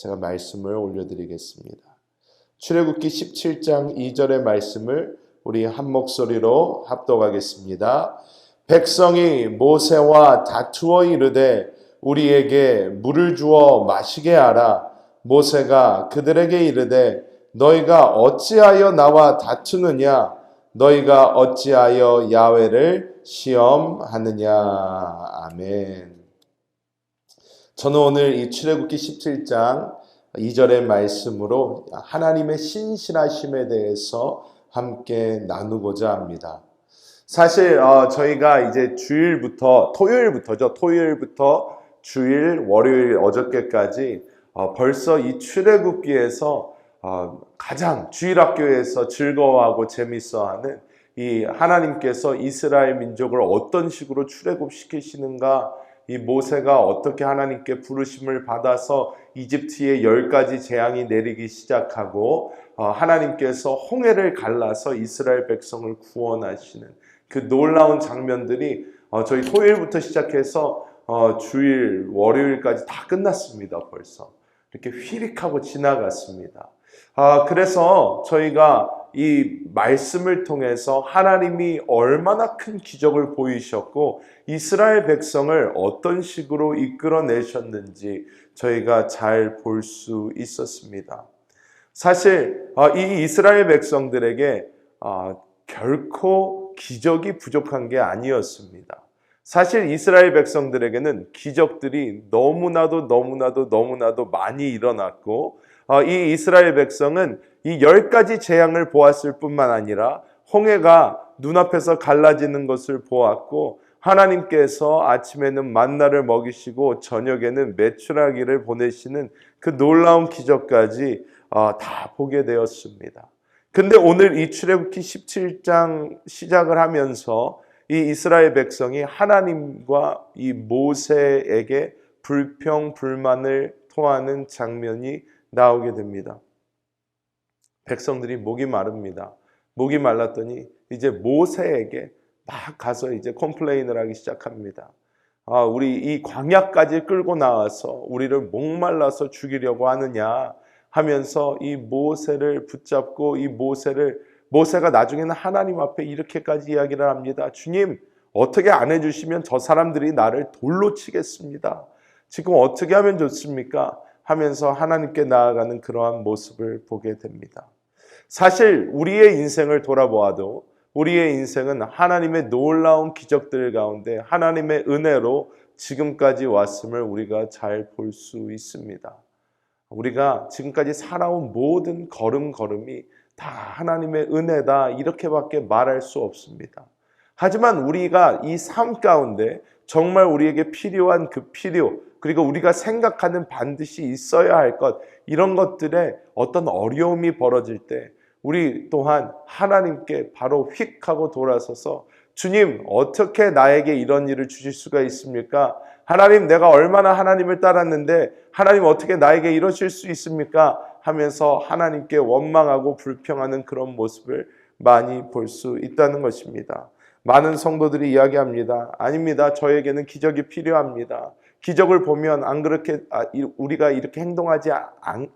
제가 말씀을 올려드리겠습니다. 출애굽기 17장 2절의 말씀을 우리 한 목소리로 합독하겠습니다. 백성이 모세와 다투어 이르되 우리에게 물을 주어 마시게 하라. 모세가 그들에게 이르되 너희가 어찌하여 나와 다투느냐? 너희가 어찌하여 야훼를 시험하느냐? 아멘. 저는 오늘 이 출애굽기 17장 2절의 말씀으로 하나님의 신실하심에 대해서 함께 나누고자 합니다. 사실 저희가 이제 토요일부터 주일, 월요일, 어저께까지 벌써 이 출애굽기에서 가장 주일학교에서 즐거워하고 재밌어하는 이 하나님께서 이스라엘 민족을 어떤 식으로 출애굽시키시는가, 이 모세가 어떻게 하나님께 부르심을 받아서 이집트에 10가지 재앙이 내리기 시작하고 하나님께서 홍해를 갈라서 이스라엘 백성을 구원하시는 그 놀라운 장면들이 저희 토요일부터 시작해서 주일, 월요일까지 다 끝났습니다. 벌써 이렇게 휘릭하고 지나갔습니다. 그래서 저희가 이 말씀을 통해서 하나님이 얼마나 큰 기적을 보이셨고 이스라엘 백성을 어떤 식으로 이끌어내셨는지 저희가 잘 볼 수 있었습니다. 사실 이 이스라엘 백성들에게 결코 기적이 부족한 게 아니었습니다. 사실 이스라엘 백성들에게는 기적들이 너무나도 많이 일어났고 이 이스라엘 백성은 이 10가지 재앙을 보았을 뿐만 아니라 홍해가 눈앞에서 갈라지는 것을 보았고 하나님께서 아침에는 만나를 먹이시고 저녁에는 메추라기를 보내시는 그 놀라운 기적까지 다 보게 되었습니다. 근데 오늘 이 출애굽기 17장 시작을 하면서 이 이스라엘 백성이 하나님과 이 모세에게 불평, 불만을 토하는 장면이 나오게 됩니다. 백성들이 목이 마릅니다. 목이 말랐더니 이제 모세에게 막 가서 이제 컴플레인을 하기 시작합니다. 우리 이 광야까지 끌고 나와서 우리를 목말라서 죽이려고 하느냐 하면서 이 모세를 붙잡고 이 모세가 나중에는 하나님 앞에 이렇게까지 이야기를 합니다. 주님, 어떻게 안 해주시면 저 사람들이 나를 돌로 치겠습니다. 지금 어떻게 하면 좋습니까? 하면서 하나님께 나아가는 그러한 모습을 보게 됩니다. 사실 우리의 인생을 돌아보아도 우리의 인생은 하나님의 놀라운 기적들 가운데 하나님의 은혜로 지금까지 왔음을 우리가 잘 볼 수 있습니다. 우리가 지금까지 살아온 모든 걸음걸음이 다 하나님의 은혜다 이렇게밖에 말할 수 없습니다. 하지만 우리가 이 삶 가운데 정말 우리에게 필요한 그 필요, 그리고 우리가 생각하는 반드시 있어야 할 것, 이런 것들에 어떤 어려움이 벌어질 때 우리 또한 하나님께 바로 휙 하고 돌아서서 주님, 어떻게 나에게 이런 일을 주실 수가 있습니까? 하나님, 내가 얼마나 하나님을 따랐는데 하나님 어떻게 나에게 이러실 수 있습니까? 하면서 하나님께 원망하고 불평하는 그런 모습을 많이 볼 수 있다는 것입니다. 많은 성도들이 이야기합니다. 아닙니다. 저에게는 기적이 필요합니다. 기적을 보면 안 그렇게 우리가 이렇게 행동하지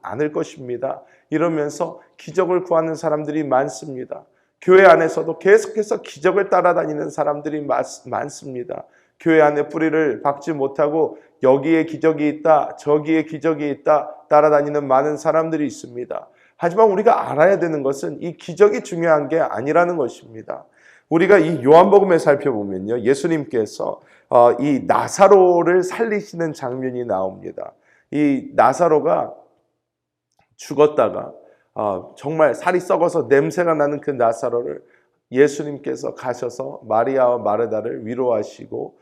않을 것입니다. 이러면서 기적을 구하는 사람들이 많습니다. 교회 안에서도 계속해서 기적을 따라다니는 사람들이 많습니다. 교회 안에 뿌리를 박지 못하고 여기에 기적이 있다, 저기에 기적이 있다 따라다니는 많은 사람들이 있습니다. 하지만 우리가 알아야 되는 것은 이 기적이 중요한 게 아니라는 것입니다. 우리가 이 요한복음에 살펴보면요, 예수님께서 이 나사로를 살리시는 장면이 나옵니다. 이 나사로가 죽었다가 정말 살이 썩어서 냄새가 나는 그 나사로를 예수님께서 가셔서 마리아와 마르다를 위로하시고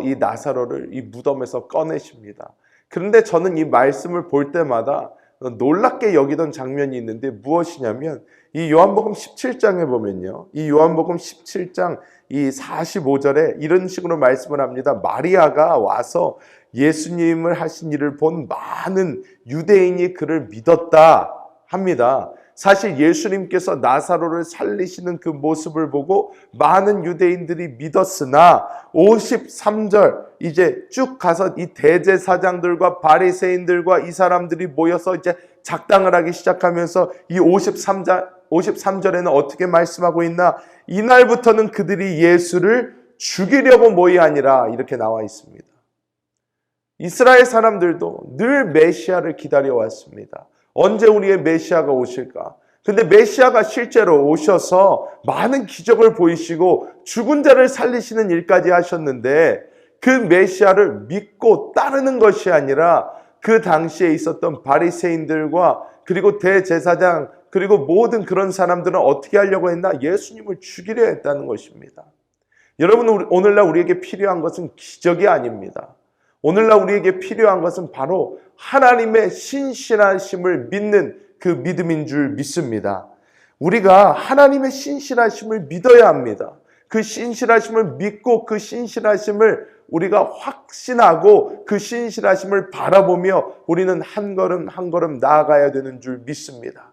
이 나사로를 이 무덤에서 꺼내십니다. 그런데 저는 이 말씀을 볼 때마다 놀랍게 여기던 장면이 있는데 무엇이냐면 이 요한복음 17장에 보면요, 이 요한복음 17장 이 45절에 이런 식으로 말씀을 합니다. 마리아가 와서 예수님을 하신 일을 본 많은 유대인이 그를 믿었다 합니다. 사실 예수님께서 나사로를 살리시는 그 모습을 보고 많은 유대인들이 믿었으나 53절 이제 쭉 가서 이 대제사장들과 바리새인들과 이 사람들이 모여서 이제 작당을 하기 시작하면서 이 53절에는 어떻게 말씀하고 있나? 이날부터는 그들이 예수를 죽이려고 모이 아니라 이렇게 나와 있습니다. 이스라엘 사람들도 늘 메시아를 기다려왔습니다. 언제 우리의 메시아가 오실까? 근데 메시아가 실제로 오셔서 많은 기적을 보이시고 죽은 자를 살리시는 일까지 하셨는데 그 메시아를 믿고 따르는 것이 아니라 그 당시에 있었던 바리새인들과 그리고 대제사장 그리고 모든 그런 사람들은 어떻게 하려고 했나? 예수님을 죽이려 했다는 것입니다. 여러분, 오늘날 우리에게 필요한 것은 기적이 아닙니다. 오늘날 우리에게 필요한 것은 바로 하나님의 신실하심을 믿는 그 믿음인 줄 믿습니다. 우리가 하나님의 신실하심을 믿어야 합니다. 그 신실하심을 믿고 그 신실하심을 우리가 확신하고 그 신실하심을 바라보며 우리는 한 걸음 한 걸음 나아가야 되는 줄 믿습니다.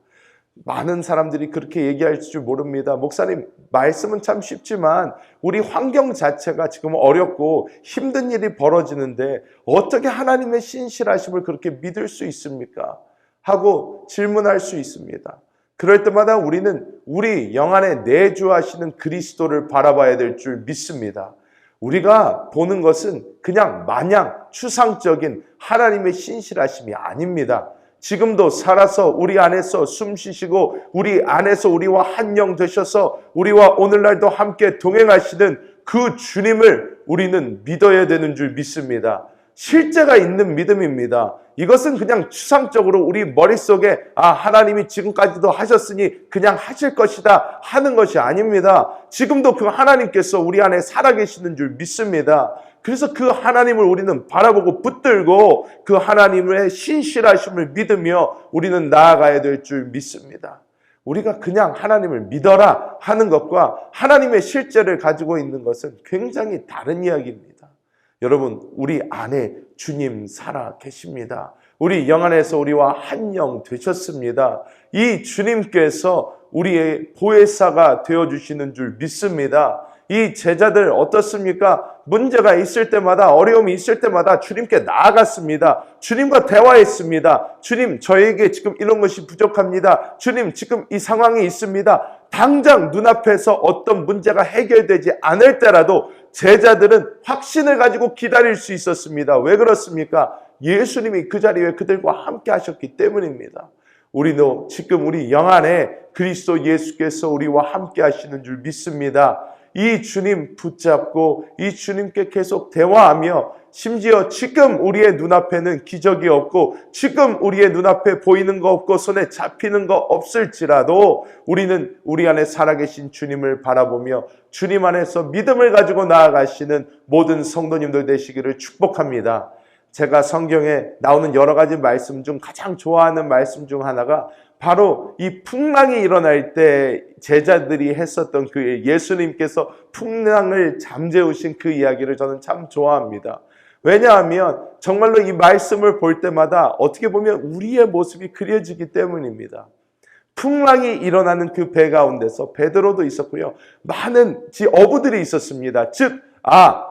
많은 사람들이 그렇게 얘기할 줄 모릅니다. 목사님, 말씀은 참 쉽지만 우리 환경 자체가 지금 어렵고 힘든 일이 벌어지는데 어떻게 하나님의 신실하심을 그렇게 믿을 수 있습니까? 하고 질문할 수 있습니다. 그럴 때마다 우리는 우리 영 안에 내주하시는 그리스도를 바라봐야 될 줄 믿습니다. 우리가 보는 것은 그냥 마냥 추상적인 하나님의 신실하심이 아닙니다. 지금도 살아서 우리 안에서 숨 쉬시고 우리 안에서 우리와 한 영 되셔서 우리와 오늘날도 함께 동행하시는 그 주님을 우리는 믿어야 되는 줄 믿습니다. 실제가 있는 믿음입니다. 이것은 그냥 추상적으로 우리 머릿속에 하나님이 지금까지도 하셨으니 그냥 하실 것이다 하는 것이 아닙니다. 지금도 그 하나님께서 우리 안에 살아계시는 줄 믿습니다. 그래서 그 하나님을 우리는 바라보고 붙들고 그 하나님의 신실하심을 믿으며 우리는 나아가야 될 줄 믿습니다. 우리가 그냥 하나님을 믿어라 하는 것과 하나님의 실제를 가지고 있는 것은 굉장히 다른 이야기입니다. 여러분, 우리 안에 주님 살아 계십니다. 우리 영 안에서 우리와 한 영 되셨습니다. 이 주님께서 우리의 보혜사가 되어주시는 줄 믿습니다. 이 제자들 어떻습니까? 문제가 있을 때마다 어려움이 있을 때마다 주님께 나아갔습니다. 주님과 대화했습니다. 주님, 저에게 지금 이런 것이 부족합니다. 주님, 지금 이 상황이 있습니다. 당장 눈앞에서 어떤 문제가 해결되지 않을 때라도 제자들은 확신을 가지고 기다릴 수 있었습니다. 왜 그렇습니까? 예수님이 그 자리에 그들과 함께 하셨기 때문입니다. 우리도 지금 우리 영 안에 그리스도 예수께서 우리와 함께 하시는 줄 믿습니다. 이 주님 붙잡고 이 주님께 계속 대화하며 심지어 지금 우리의 눈앞에는 기적이 없고 지금 우리의 눈앞에 보이는 거 없고 손에 잡히는 거 없을지라도 우리는 우리 안에 살아계신 주님을 바라보며 주님 안에서 믿음을 가지고 나아가시는 모든 성도님들 되시기를 축복합니다. 제가 성경에 나오는 여러 가지 말씀 중 가장 좋아하는 말씀 중 하나가 바로 이 풍랑이 일어날 때 제자들이 했었던 그 예수님께서 풍랑을 잠재우신 그 이야기를 저는 참 좋아합니다. 왜냐하면 정말로 이 말씀을 볼 때마다 어떻게 보면 우리의 모습이 그려지기 때문입니다. 풍랑이 일어나는 그 배 가운데서 베드로도 있었고요. 많은 어부들이 있었습니다. 즉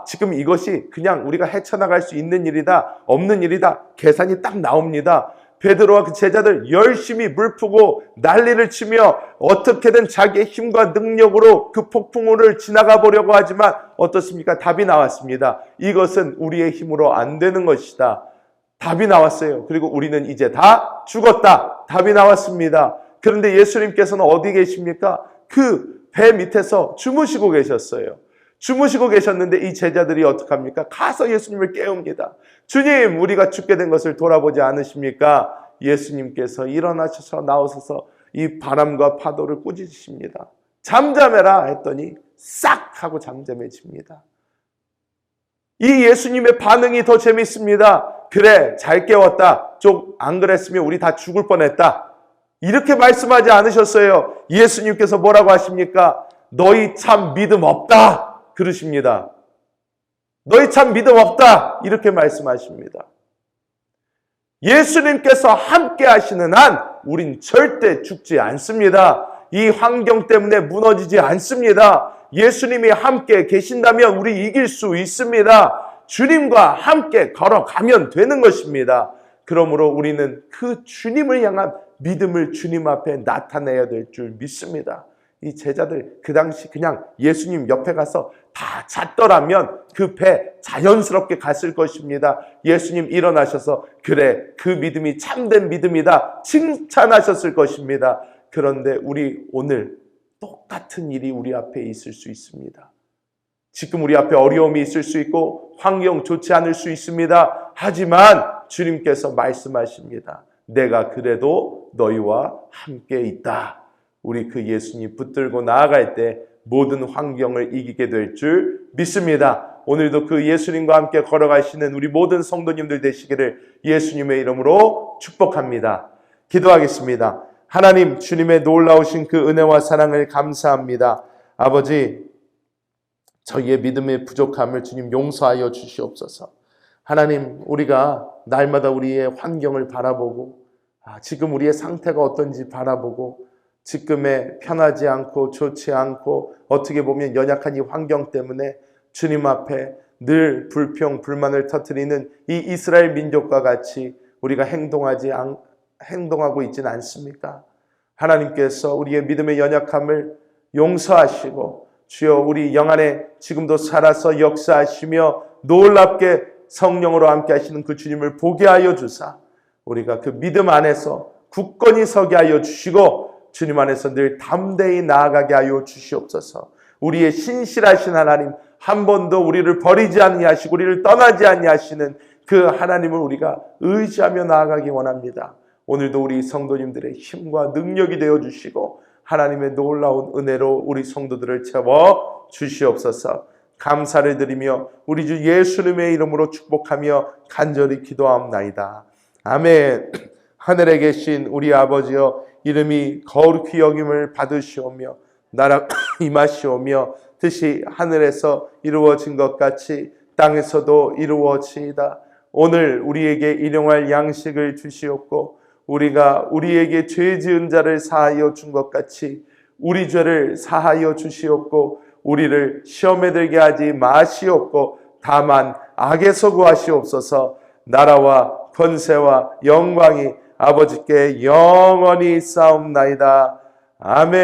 지금 이것이 그냥 우리가 헤쳐나갈 수 있는 일이다, 없는 일이다, 계산이 딱 나옵니다. 베드로와 그 제자들 열심히 물 푸고 난리를 치며 어떻게든 자기의 힘과 능력으로 그 폭풍우를 지나가 보려고 하지만 어떻습니까? 답이 나왔습니다. 이것은 우리의 힘으로 안 되는 것이다. 답이 나왔어요. 그리고 우리는 이제 다 죽었다. 답이 나왔습니다. 그런데 예수님께서는 어디 계십니까? 그 배 밑에서 주무시고 계셨어요. 주무시고 계셨는데 이 제자들이 어떡합니까? 가서 예수님을 깨웁니다. 주님, 우리가 죽게 된 것을 돌아보지 않으십니까? 예수님께서 일어나셔서 나오셔서 이 바람과 파도를 꾸짖으십니다. 잠잠해라 했더니 싹 하고 잠잠해집니다. 이 예수님의 반응이 더 재밌습니다. 그래, 잘 깨웠다. 좀 안 그랬으면 우리 다 죽을 뻔했다. 이렇게 말씀하지 않으셨어요. 예수님께서 뭐라고 하십니까? 너희 참 믿음 없다. 그러십니다. 너희 참 믿음 없다. 이렇게 말씀하십니다. 예수님께서 함께 하시는 한 우린 절대 죽지 않습니다. 이 환경 때문에 무너지지 않습니다. 예수님이 함께 계신다면 우리 이길 수 있습니다. 주님과 함께 걸어가면 되는 것입니다. 그러므로 우리는 그 주님을 향한 믿음을 주님 앞에 나타내야 될 줄 믿습니다. 이 제자들 그 당시 그냥 예수님 옆에 가서 다 잤더라면 그 배 자연스럽게 갔을 것입니다. 예수님 일어나셔서 그래 그 믿음이 참된 믿음이다 칭찬하셨을 것입니다. 그런데 우리 오늘 똑같은 일이 우리 앞에 있을 수 있습니다. 지금 우리 앞에 어려움이 있을 수 있고 환경 좋지 않을 수 있습니다. 하지만 주님께서 말씀하십니다. 내가 그래도 너희와 함께 있다. 우리 그 예수님 붙들고 나아갈 때 모든 환경을 이기게 될 줄 믿습니다. 오늘도 그 예수님과 함께 걸어가시는 우리 모든 성도님들 되시기를 예수님의 이름으로 축복합니다. 기도하겠습니다. 하나님, 주님의 놀라우신 그 은혜와 사랑을 감사합니다. 아버지, 저희의 믿음의 부족함을 주님 용서하여 주시옵소서. 하나님, 우리가 날마다 우리의 환경을 바라보고 지금 우리의 상태가 어떤지 바라보고 지금의 편하지 않고 좋지 않고 어떻게 보면 연약한 이 환경 때문에 주님 앞에 늘 불평, 불만을 터뜨리는 이 이스라엘 민족과 같이 우리가 행동하고 있지는 않습니까? 하나님께서 우리의 믿음의 연약함을 용서하시고 주여 우리 영 안에 지금도 살아서 역사하시며 놀랍게 성령으로 함께 하시는 그 주님을 보게 하여 주사 우리가 그 믿음 안에서 굳건히 서게 하여 주시고 주님 안에서 늘 담대히 나아가게 하여 주시옵소서. 우리의 신실하신 하나님 한 번도 우리를 버리지 아니하시고 우리를 떠나지 아니하시는 그 하나님을 우리가 의지하며 나아가기 원합니다. 오늘도 우리 성도님들의 힘과 능력이 되어주시고 하나님의 놀라운 은혜로 우리 성도들을 채워 주시옵소서. 감사를 드리며 우리 주 예수님의 이름으로 축복하며 간절히 기도하옵나이다. 아멘. 하늘에 계신 우리 아버지여 이름이 거룩히 여김을 받으시오며 나라 임하시오며 뜻이 하늘에서 이루어진 것 같이 땅에서도 이루어지이다. 오늘 우리에게 일용할 양식을 주시옵고 우리가 우리에게 죄 지은 자를 사하여 준 것 같이 우리 죄를 사하여 주시옵고 우리를 시험에 들게 하지 마시옵고 다만 악에서 구하시옵소서. 나라와 권세와 영광이 아버지께 영원히 싸움나이다. 아멘.